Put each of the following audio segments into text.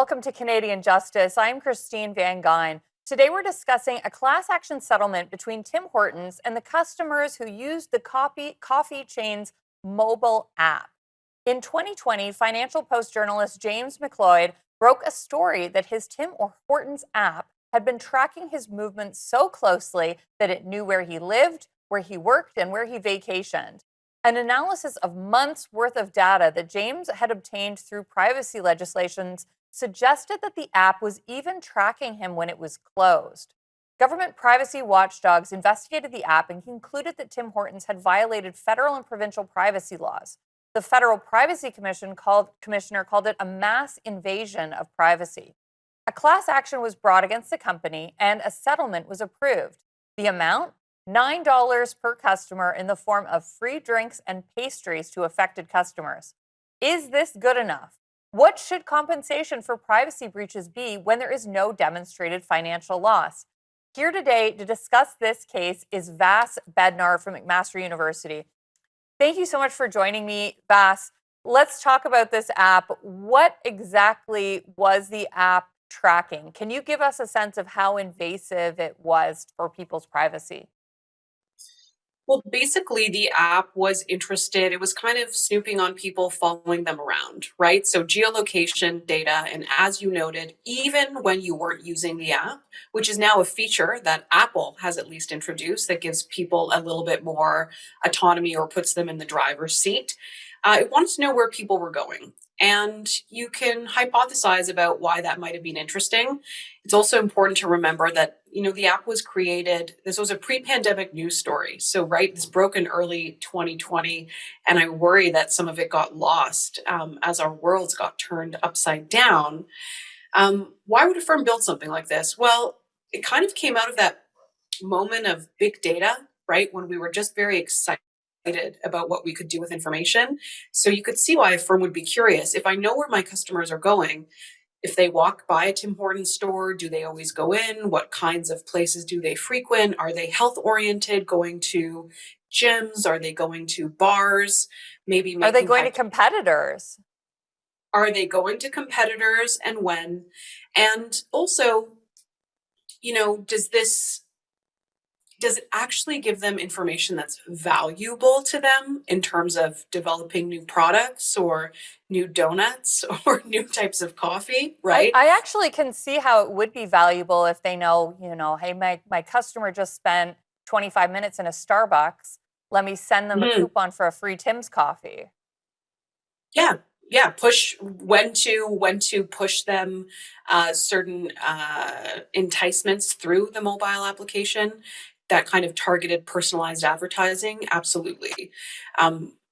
Welcome to Canadian Justice. I'm Christine Van Gyn. Today we're discussing a class action settlement between Tim Hortons and the customers who used the coffee chain's mobile app. In 2020, Financial Post journalist James McLeod broke a story that his Tim Hortons app had been tracking his movements so closely that it knew where he lived, where he worked, and where he vacationed. An analysis of months' worth of data that James had obtained through privacy legislations suggested that the app was even tracking him when it was closed. Government privacy watchdogs investigated the app and concluded that Tim Hortons had violated federal and provincial privacy laws. The Federal Privacy Commissioner called it a mass invasion of privacy. A class action was brought against the company and a settlement was approved. The amount? $9 per customer in the form of free drinks and pastries to affected customers. Is this good enough? What should compensation for privacy breaches be when there is no demonstrated financial loss? Here today to discuss this case is Vass Bednar from McMaster University. Thank you so much for joining me, Vass. Let's talk about this app. What exactly was the app tracking? Can you give us a sense of how invasive it was for people's privacy? Well, basically, the app was interested. It was kind of snooping on people, following them around, right? So, geolocation data. And as you noted, even when you weren't using the app, which is now a feature that Apple has at least introduced that gives people a little bit more autonomy or puts them in the driver's seat, it wanted to know where people were going. And you can hypothesize about why that might have been interesting. It's also important to remember that, the app was created, this was a pre-pandemic news story. So, right, this broke in early 2020. And I worry that some of it got lost as our worlds got turned upside down. Why would a firm build something like this? Well, it kind of came out of that moment of big data, right? When we were just very excited about what we could do with information. So you could see why a firm would be curious. If I know where my customers are going, if they walk by a Tim Hortons store, do they always go in? What kinds of places do they frequent? Are they health oriented, going to gyms? Are they going to bars? Maybe Are they making going to competitors? Are they going to competitors and when? And also, does it actually give them information that's valuable to them in terms of developing new products or new donuts or new types of coffee, I, right? I actually can see how it would be valuable if they know, hey, my customer just spent 25 minutes in a Starbucks. Let me send them a Mhm. coupon for a free Tim's coffee. Yeah. Yeah, push when to push them certain enticements through the mobile application. That kind of targeted, personalized advertising, absolutely.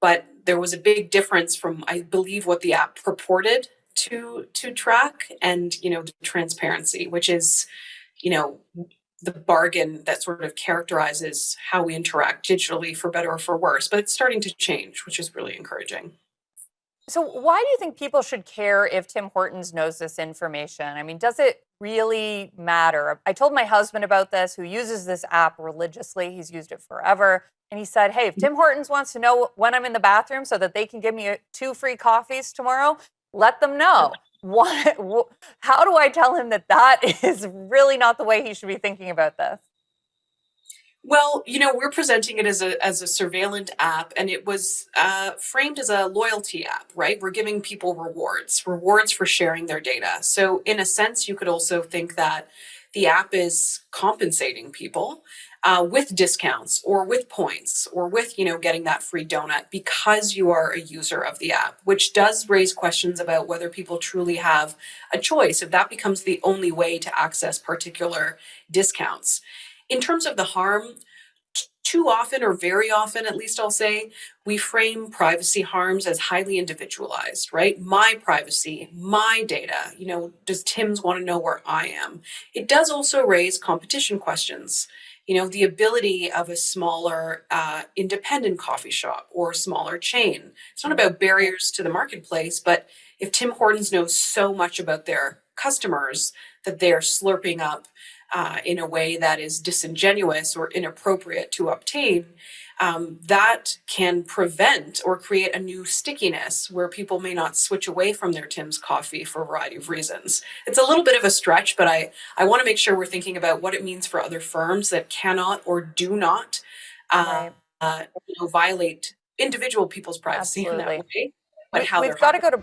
But there was a big difference from, I believe, what the app purported to track, and the transparency, which is you know the bargain that sort of characterizes how we interact digitally, for better or for worse. But it's starting to change, which is really encouraging. So, why do you think people should care if Tim Hortons knows this information? I mean, does it really matter? I told my husband about this, who uses this app religiously. He's used it forever. And he said, hey, if Tim Hortons wants to know when I'm in the bathroom so that they can give me two free coffees tomorrow, let them know. How do I tell him that that is really not the way he should be thinking about this? Well, we're presenting it as a surveillance app, and it was framed as a loyalty app, right? We're giving people rewards for sharing their data. So, in a sense, you could also think that the app is compensating people with discounts or with points or with, getting that free donut because you are a user of the app, which does raise questions about whether people truly have a choice if that becomes the only way to access particular discounts. In terms of the harm, too often, or very often at least I'll say, we frame privacy harms as highly individualized, right? My privacy, my data, does Tim's want to know where I am? It does also raise competition questions. The ability of a smaller independent coffee shop or smaller chain. It's not about barriers to the marketplace, but if Tim Hortons knows so much about their customers that they're slurping up in a way that is disingenuous or inappropriate to obtain, that can prevent or create a new stickiness where people may not switch away from their Tim's coffee for a variety of reasons. It's a little bit of a stretch, but I want to make sure we're thinking about what it means for other firms that cannot or do not uh, Right. violate individual people's privacy in that Absolutely. way, but how they're We've got to hired. go to